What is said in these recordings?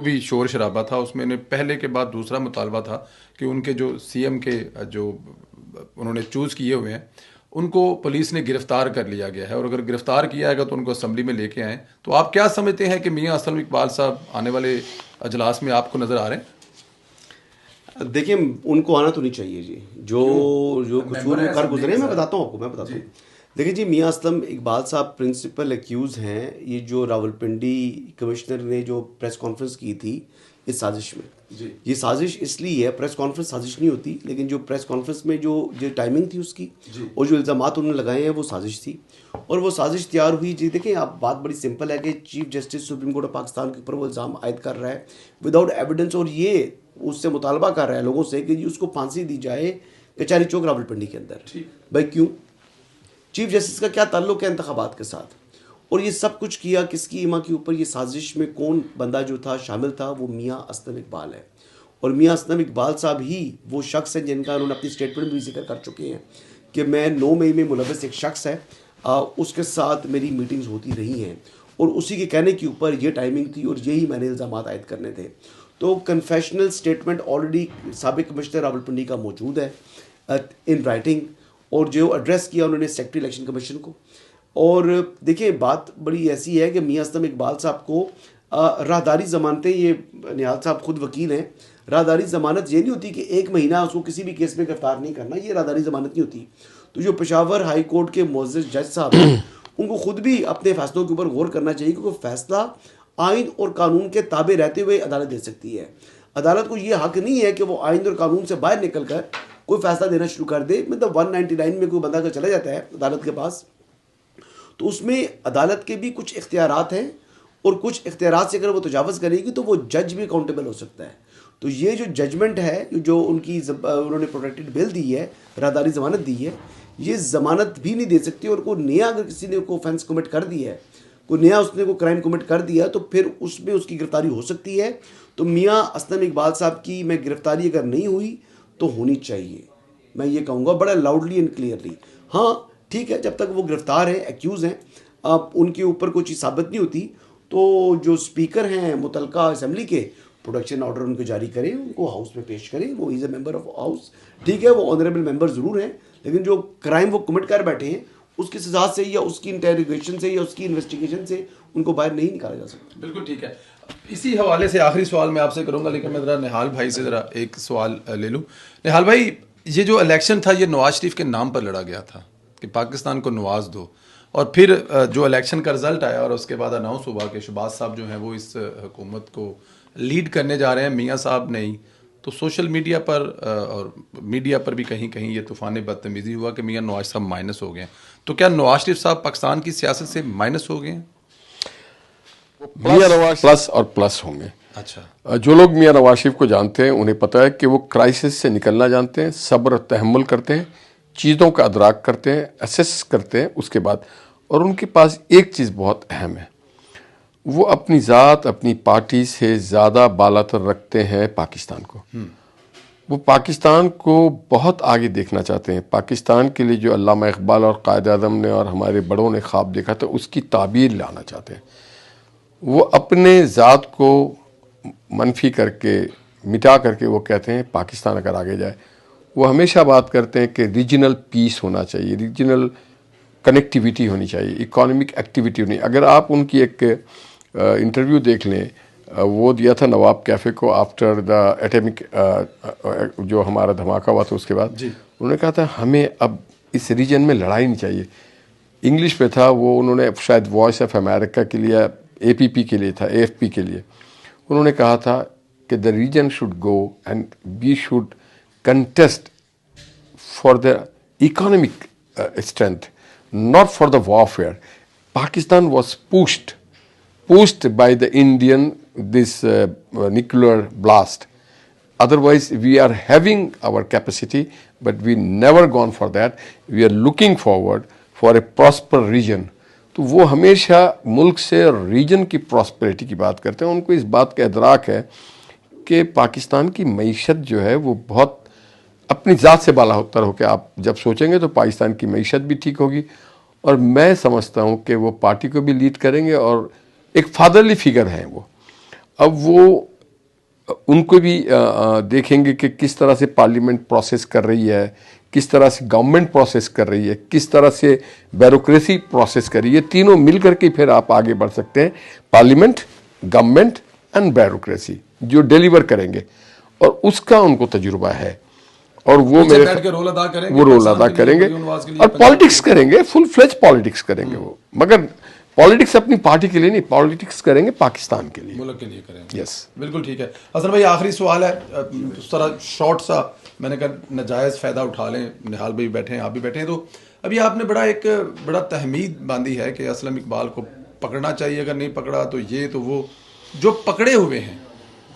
भी शोर शराबा था उसमें ने पहले के बाद दूसरा मुतालबा था कि उनके जो सीएम के जो उन्होंने चूज़ किए हुए हैं उनको पुलिस ने गिरफ्तार कर लिया गया है, और अगर गिरफ्तार किया है तो उनको असम्बली में लेके आए। तो आप क्या समझते हैं कि मियां असलम इकबाल साहब आने वाले अजलास में आपको नज़र आ रहे हैं? देखिए, उनको आना तो नहीं चाहिए जी। जो जो कुछ वो कर गुजरे, मैं बताता हूँ आपको, मैं बताता हूँ। देखिए जी, मियां असलम इकबाल साहब प्रिंसिपल एक्यूज हैं। ये जो रावलपिंडी कमिश्नर ने जो प्रेस कॉन्फ्रेंस की थी इस साजिश में, ये साजिश इसलिए है, प्रेस कॉन्फ्रेंस साजिश नहीं होती, लेकिन जो प्रेस कॉन्फ्रेंस में जो टाइमिंग थी उसकी और जो इल्ज़ामात उन्होंने लगाए हैं वो साजिश थी। और वो साजिश तैयार हुई जी। देखें, आप बात बड़ी सिंपल है कि chief justice supreme court of Pakistan के ऊपर वो इल्ज़ाम आयद कर रहा है विदाउट एविडेंस, और ये उससे मुतालबा कर रहा है लोगों से कि जी उसको फांसी दी जाए कचहरी चौक रावलपिंडी के अंदर। भाई क्यों? चीफ जस्टिस का क्या ताल्लुक है इंतखाबात के साथ? और ये सब कुछ किया किसकी इमा के ऊपर? ये साजिश में कौन बंदा जो था शामिल था, वो मियां असलम इकबाल है। और मियां असलम इकबाल साहब ही वो शख्स हैं जिनका उन्होंने अपनी स्टेटमेंट में भी जिक्र कर चुके हैं कि मैं 9 मई में मुलविस एक शख्स है, उसके साथ मेरी मीटिंग्स होती रही हैं, और उसी के कहने के ऊपर ये टाइमिंग थी और यही मैंने इल्ज़ाम आयद करने थे। तो कन्फेशनल स्टेटमेंट ऑलरेडी साबिक कमिश्नर रावलपिंडी का मौजूद है इन राइटिंग, और जो एड्रेस किया उन्होंने सेक्रेटरी इलेक्शन कमीशन को। और देखिए, बात बड़ी ऐसी है कि मियां असलम इकबाल साहब को राहदारी ज़मानतें, ये निहाल साहब खुद वकील हैं, राहदारी ज़मानत ये नहीं होती कि 1 महीना उसको किसी भी केस में गिरफ्तार नहीं करना, ये राहदारी ज़मानत नहीं होती। तो जो पेशावर हाई कोर्ट के मुअज़्ज़ज़ जज साहब हैं, उनको खुद भी अपने फैसलों के ऊपर गौर करना चाहिए, क्योंकि फैसला आइन और कानून के ताबे रहते हुए अदालत दे सकती है। अदालत को ये हक नहीं है कि वो आइन और कानून से बाहर निकल कर कोई फैसला देना शुरू कर दे। मतलब 199 में कोई बंदा अगर चला जाता है अदालत के पास, तो उसमें अदालत के भी कुछ इख्तियारात हैं, और कुछ इख्तियारात से अगर वो तजावज़ करेगी तो वो जज भी अकाउंटेबल हो सकता है। तो ये जो जजमेंट है, जो उनकी उन्होंने प्रोटेक्टेड बेल दी है, राहदारी ज़मानत दी है, ये ज़मानत भी नहीं दे सकती। और कोई नया अगर किसी ने को ऑफेंस कमिट कर दिया है, कोई नया उसने को क्राइम कमिट कर दिया, तो फिर उसमें उसकी गिरफ्तारी हो सकती है। तो मियां असलम इकबाल साहब की मैं गिरफ्तारी अगर नहीं हुई तो होनी चाहिए, मैं ये कहूँगा बड़ा लाउडली एंड क्लियरली। हाँ ठीक है, जब तक वो गिरफ्तार हैं, एक्यूज़ हैं, अब उनके ऊपर कोई चीज़ साबित नहीं होती, तो जो स्पीकर हैं मुतलका असेंबली के, प्रोटेक्शन ऑर्डर उनको जारी करें, उनको हाउस में पेश करें। वो is a member of house, ठीक है, वो ऑनरेबल मेंबर ज़रूर हैं, लेकिन जो क्राइम वो कमिट कर बैठे हैं उसकी सजा से या उसकी इंटेरोगेशन से या उसकी इन्वेस्टिगेशन से उनको बाहर नहीं निकाला जा सकता। बिल्कुल ठीक है। इसी हवाले से आखिरी सवाल मैं आपसे करूंगा, लेकिन मैं ज़रा निहाल भाई से ज़रा एक सवाल ले लूँ। निहाल भाई, ये जो इलेक्शन था ये नवाज शरीफ के नाम पर लड़ा गया था कि पाकिस्तान को नवाज दो, और फिर जो इलेक्शन का रिजल्ट आया और उसके बाद अनाउंस हुआ कि शहबाज साहब जो हैं वो इस हुकूमत को लीड करने जा रहे हैं, मियाँ साहब नहीं। तो सोशल मीडिया पर और मीडिया पर भी कहीं कहीं ये तूफ़ान बदतमीज़ी हुआ कि मियाँ नवाज साहब माइनस हो गए हैं। तो क्या नवाज शरीफ साहब पाकिस्तान की सियासत से माइनस हो गए हैं? मियां नवाज प्लस और प्लस होंगे। अच्छा, जो लोग मियां नवाज शरीफ को जानते हैं उन्हें पता है कि वो क्राइसिस से निकलना जानते हैं, सब्र तहम्मुल करते हैं, चीज़ों का अदराक करते हैं, असेस करते हैं उसके बाद। और उनके पास एक चीज़ बहुत अहम है, वो अपनी ज़ात अपनी पार्टी से ज़्यादा बालातर रखते हैं पाकिस्तान को। वो पाकिस्तान को बहुत आगे देखना चाहते हैं। पाकिस्तान के लिए जो अल्लामा इकबाल और कायद आज़म ने और हमारे बड़ों ने ख्वाब देखा था उसकी ताबीर लाना चाहते हैं। वो अपने ज़ात को मनफी करके मिटा करके वो कहते हैं पाकिस्तान अगर आगे जाए। वो हमेशा बात करते हैं कि रीजनल पीस होना चाहिए, रीजनल कनेक्टिविटी होनी चाहिए, इकोनॉमिक एक्टिविटी होनी। अगर आप उनकी एक इंटरव्यू देख लें, वो दिया था नवाब कैफ़े को आफ्टर द एटमिक जो हमारा धमाका हुआ था उसके बाद, उन्होंने कहा था हमें अब इस रीजन में लड़ाई नहीं चाहिए। इंग्लिश पे था वो, उन्होंने शायद वॉइस ऑफ अमेरिका के लिए, एपीपी के लिए था, एएफपी के लिए, उन्होंने कहा था कि the reason should go and we should contest for the economic strength, not for the warfare. Pakistan was pushed by the Indian this nuclear blast. Otherwise, we are having our capacity, but we never gone for that. We are looking forward for a prosper region. तो वो हमेशा मुल्क से reason की prosperity की बात करते हैं। उनको इस बात का इदराक है कि पाकिस्तान की मईशत जो है वो बहुत अपनी ज़ात से बाला उत्तर होकर आप जब सोचेंगे तो पाकिस्तान की मईशत भी ठीक होगी। और मैं समझता हूँ कि वो पार्टी को भी लीड करेंगे और एक फादरली फिगर हैं वो। अब वो उनको भी देखेंगे कि किस तरह से पार्लियामेंट प्रोसेस कर रही है, किस तरह से गवर्नमेंट प्रोसेस कर रही है, किस तरह से ब्यूरोक्रेसी प्रोसेस कर रही है। तीनों मिल करके फिर आप आगे बढ़ सकते हैं। पार्लियामेंट, गवर्नमेंट एंड ब्यूरोक्रेसी जो डिलीवर करेंगे, और उसका उनको तजुर्बा है, और वो मेरे बैठ के रोल अदा करेंगे, वो रोल अदा करेंगे और पॉलिटिक्स करेंगे, फुल फ्लेज पॉलिटिक्स करेंगे वो। मगर पॉलिटिक्स अपनी पार्टी के लिए नहीं, पॉलिटिक्स करेंगे पाकिस्तान के लिए, मुल्क के लिए करेंगे। यस, बिल्कुल ठीक है। हसन भाई, आखिरी सवाल है, उस तरह शॉर्ट सा, मैंने कहा नजायज़ फ़ायदा उठा लें, निहाल भाई बैठे हैं, आप भी बैठे हैं, तो अभी आपने बड़ा तहमीद बांधी है कि असलम इकबाल को पकड़ना चाहिए, अगर नहीं पकड़ा तो ये तो वो। जो पकड़े हुए हैं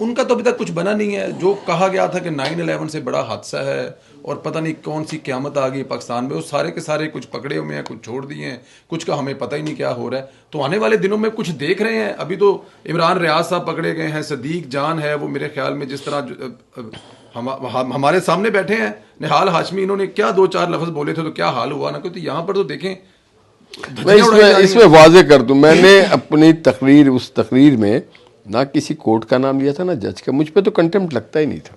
उनका तो अभी तक कुछ बना नहीं है। जो कहा गया था कि 9/11 से बड़ा हादसा है और पता नहीं कौन सी क़यामत आ गई पाकिस्तान में, वो सारे के सारे कुछ पकड़े हुए हैं, कुछ छोड़ दिए हैं, कुछ का हमें पता ही नहीं क्या हो रहा है। तो आने वाले दिनों में कुछ देख रहे हैं। अभी तो इमरान रियाज साहब पकड़े गए हैं, सदीक जान है, वो मेरे ख्याल में जिस तरह हमारे सामने बैठे हैं, निहाल हाशमी, इन्होंने क्या 2-4 लफ्ज़ बोले थे तो क्या हाल हुआ ना। तो यहाँ पर तो देखें, मैं इसमें वाजे कर दूं, मैंने अपनी तकरीर, उस तकरीर में ना किसी कोर्ट का नाम लिया था ना जज का। मुझ पे तो कंटेम्प्ट लगता ही नहीं था।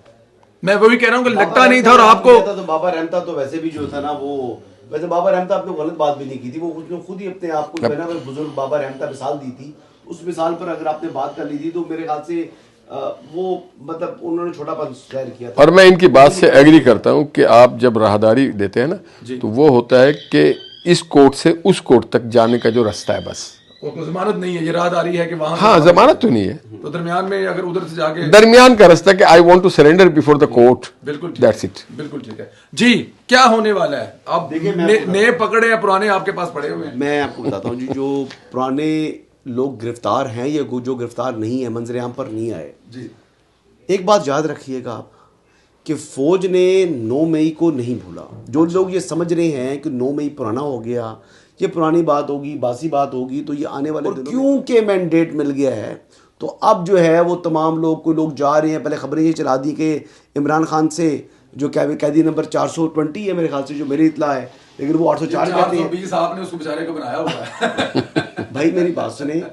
मैं वो भी कह रहा हूँ कि लगता नहीं था। और आपको तो बाबा रहमता तो वैसे भी जो था ना, वो वैसे बाबा रहमता आपने गलत बात भी नहीं की थी, वो उसने खुद ही अपने आप को ना बुजुर्ग बाबा रहमता मिसाल दी थी। उस मिसाल पर अगर आपने बात कर ली थी तो मेरे ख्याल से वो मतलब उन्होंने छोटापन जाहिर किया था। और मैं इनकी बात से एग्री करता हूं कि आप जब राहदारी देते हैं ना, तो वो होता है कि इस कोर्ट से उस कोर्ट तक जाने का जो रास्ता है, बस वो जमानत नहीं है, ये राहदारी है कि वहां। हाँ, जमानत तो नहीं है, तो दरमियान में अगर उधर से जाके दरमियान का रास्ता कि I want to surrender before the court, बिल्कुल दैट्स इट। बिल्कुल ठीक है जी। क्या होने वाला है अब? देखिए, नए पकड़े हैं, पुराने आपके पास पड़े हुए हैं। मैं आपको बताता हूँ जी, जो पुराने लोग गिरफ्तार हैं या जो गिरफ्तार नहीं है, मंजर आम पर नहीं आए जी, एक बात याद रखिएगा आप कि फौज ने 9 मई को नहीं भूला। जो लोग ये समझ रहे हैं कि 9 मई पुराना हो गया, ये पुरानी बात होगी, बासी बात होगी, तो ये आने वाले दिनों में क्योंकि मैंडेट मिल गया है, तो अब जो है वो तमाम लोग, कोई लोग जा रहे हैं। पहले खबरें ये चला दी कि इमरान खान से जो कैदी नंबर 420 है मेरे ख्याल से, जो मेरी इतला है, लेकिन वो 804 कहते हैं। 420 आपने उसको बेचारे को बनाया हुआ है। भाई मेरी बात सुने,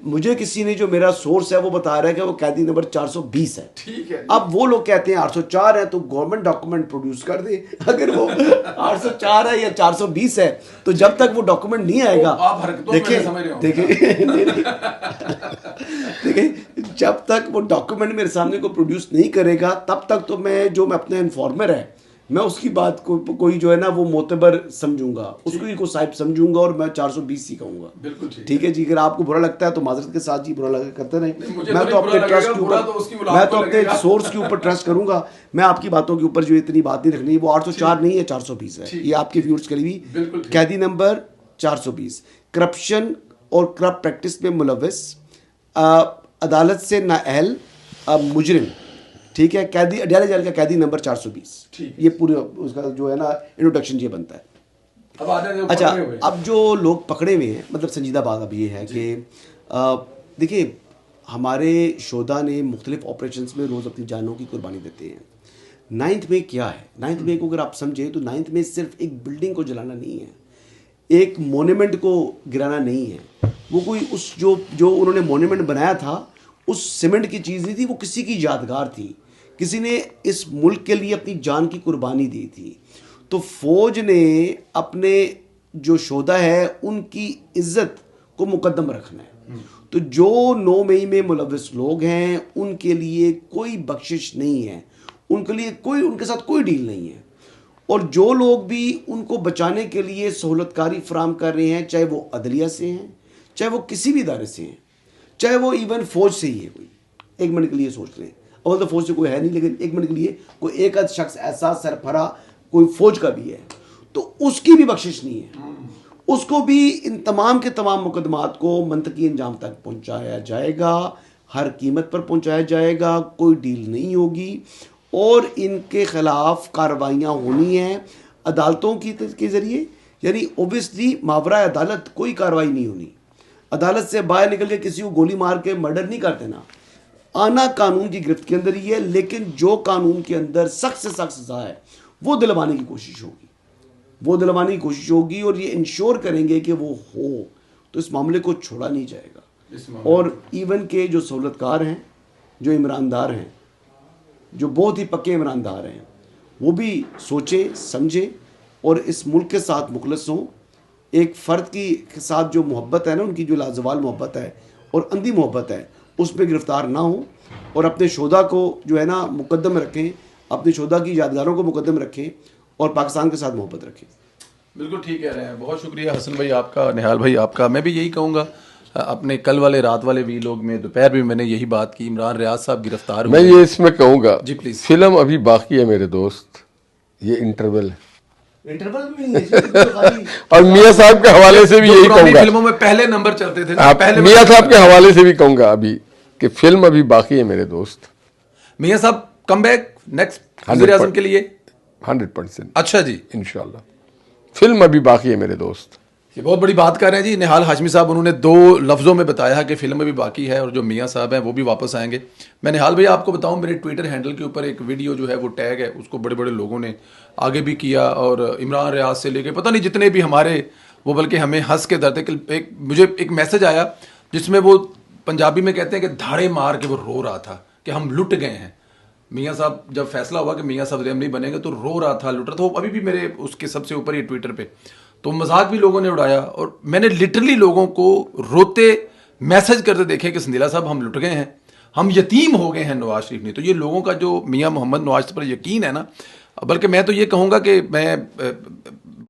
मुझे किसी ने, जो मेरा सोर्स है वो बता रहा है कि वो कैदी नंबर 420 है। ठीक है। अब वो लोग कहते हैं 804 है, तो गवर्नमेंट डॉक्यूमेंट प्रोड्यूस कर दे। अगर वो 804 है या 420 है, तो जब तक वो डॉक्यूमेंट नहीं आएगा, तो आप हरकतों में समझ रहे हो। देखिए जब तक वो डॉक्यूमेंट मेरे सामने को प्रोड्यूस नहीं करेगा, तब तक तो मैं अपने इन्फॉर्मर है, मैं उसकी बात को कोई जो है ना वो मोतबर समझूंगा, उसको ही को साहिब समझूंगा, और मैं 420 ही कहूंगा। बिल्कुल ठीक है जी। अगर आपको बुरा लगता है तो माजरत के साथ जी, बुरा लगा करते रहे। मैं तो अपने ट्रस्ट के ऊपर, मैं तो अपने सोर्स के ऊपर ट्रस्ट करूंगा। मैं आपकी बातों के ऊपर जो इतनी बात नहीं रखनी, वो 804 नहीं है, 420 है। ये आपके व्यूअर्स के लिए भी कैदी नंबर 420, करप्शन और करप्ट प्रैक्टिस में मुलविस, अदालत से नाअहल मुजरिम, ठीक है, कैदी अडयाला जेल का कैदी नंबर 420। ये पूरे उसका जो है ना इंट्रोडक्शन ये बनता है। अब आ जाए अच्छा, अब जो लोग पकड़े हुए हैं, मतलब संजीदा बात अब ये है कि देखिए हमारे शोधा ने मुख्तलिफ ऑपरेशंस में रोज़ अपनी जानों की कुर्बानी देते हैं। 9 मई क्या है? 9 मई को अगर आप समझें तो 9 मई सिर्फ एक बिल्डिंग को जलाना नहीं है, एक मोन्यूमेंट को गिराना नहीं है। वो कोई उस जो उन्होंने मोन्यूमेंट बनाया था, उस सीमेंट की चीज़ नहीं थी, वो किसी की यादगार थी, किसी ने इस मुल्क के लिए अपनी जान की कुर्बानी दी थी। तो फौज ने अपने जो शोधा है उनकी इज्जत को मुकद्दम रखना है। तो जो 9 मई में मुलविस लोग हैं उनके लिए कोई बख्शिश नहीं है, उनके लिए उनके साथ कोई डील नहीं है। और जो लोग भी उनको बचाने के लिए सहूलतकारी फराम कर रहे हैं, चाहे वो अदलिया से हैं, चाहे वो किसी भी इदारे से हैं, चाहे वो इवन फौज से ही है, कोई एक मिनट के लिए सोच लें, और तो फौज से कोई है नहीं, लेकिन एक मिनट के लिए कोई एक आध शख्स ऐसा सरफरा कोई फौज का भी है, तो उसकी भी बख्शिश नहीं है। उसको भी इन तमाम के तमाम मुकदमात को मंतकी अंजाम तक पहुंचाया जाएगा, हर कीमत पर पहुंचाया जाएगा, कोई डील नहीं होगी, और इनके खिलाफ कार्रवाइयाँ होनी हैं अदालतों के ज़रिए। यानी ओबियसली मावरा अदालत कोई कार्रवाई नहीं होनी, अदालत से बाहर निकल के किसी को गोली मार के मर्डर नहीं करते ना, आना कानून की गिरफ्त के अंदर ही है, लेकिन जो कानून के अंदर सख्त से सख्त सजा है वो दिलवाने की कोशिश होगी, वो दिलवाने की कोशिश होगी, और ये इंश्योर करेंगे कि वो हो, तो इस मामले को छोड़ा नहीं जाएगा। और इवन के जो सहूलतकार हैं जो ईमानदार हैं, जो बहुत ही पक्के ईमानदार हैं, वो भी सोचें समझें और इस मुल्क के साथ मुखलस हों। एक फ़र्द की के साथ जो मोहब्बत है ना, उनकी जो लाजवाल मोहब्बत है और अंधी मोहब्बत है, उसमें गिरफ़्तार ना हो और अपने शोधा को जो है ना मुकद्दम रखें, अपने शोधा की यादगारों को मुकद्दम रखें और पाकिस्तान के साथ मोहब्बत रखें। बिल्कुल ठीक कह रहे हैं। बहुत शुक्रिया हसन भाई आपका, निहाल भाई आपका। मैं भी यही कहूँगा, अपने कल वाले रात वाले वीलॉग में दोपहर में मैंने यही बात की, इमरान रियाज साहब गिरफ्तार मैं हुए। ये इसमें कहूँगा, जी प्लीज। फिल्म अभी बाकी है मेरे दोस्त, ये इंटरवल है। इंटरवल भी नहीं है और मियाँ साहब के हवाले से भी जो यही पुरानी कहूँगा, फिल्मों में पहले नंबर चलते थे ना, आप पहले मियाँ नंबर साहब के चलते हवाले से भी कहूँगा अभी कि फिल्म अभी बाकी है मेरे दोस्त। थे। मियाँ साहब कम बैक नेक्स्ट 100% वज़ीर आज़म के लिए। 100%। अच्छा जी, इंशाल्लाह फिल्म अभी बाकी है मेरे दोस्त। ये बहुत बड़ी बात कर रहे हैं जी निहाल हाशमी साहब। उन्होंने 2 लफ्ज़ों में बताया कि फिल्म भी बाकी है और जो मियाँ साहब हैं वो भी वापस आएंगे। मैं निहाल भैया आपको बताऊं, मेरे ट्विटर हैंडल के ऊपर एक वीडियो जो है वो टैग है, उसको बड़े बड़े लोगों ने आगे भी किया और इमरान रियाज से लेके पता नहीं जितने भी हमारे वो, बल्कि हमें हंस के दर्द एक मुझे एक मैसेज आया जिसमें वो पंजाबी में कहते हैं कि धाड़े मार के वो रो रहा था कि हम लुट गए हैं। मियाँ साहब जब फैसला हुआ कि मियाँ साहब नहीं बनेंगे तो रो रहा था, लुट रहा था। वो अभी भी मेरे उसके सबसे ऊपर ही ट्विटर पे, तो मजाक भी लोगों ने उड़ाया और मैंने लिटरली लोगों को रोते मैसेज करते देखे कि संदीला साहब हम लुट गए हैं, हम यतीम हो गए हैं नवाज शरीफ ने। तो ये लोगों का जो मियाँ मोहम्मद नवाज पर यकीन है ना, बल्कि मैं तो ये कहूँगा कि मैं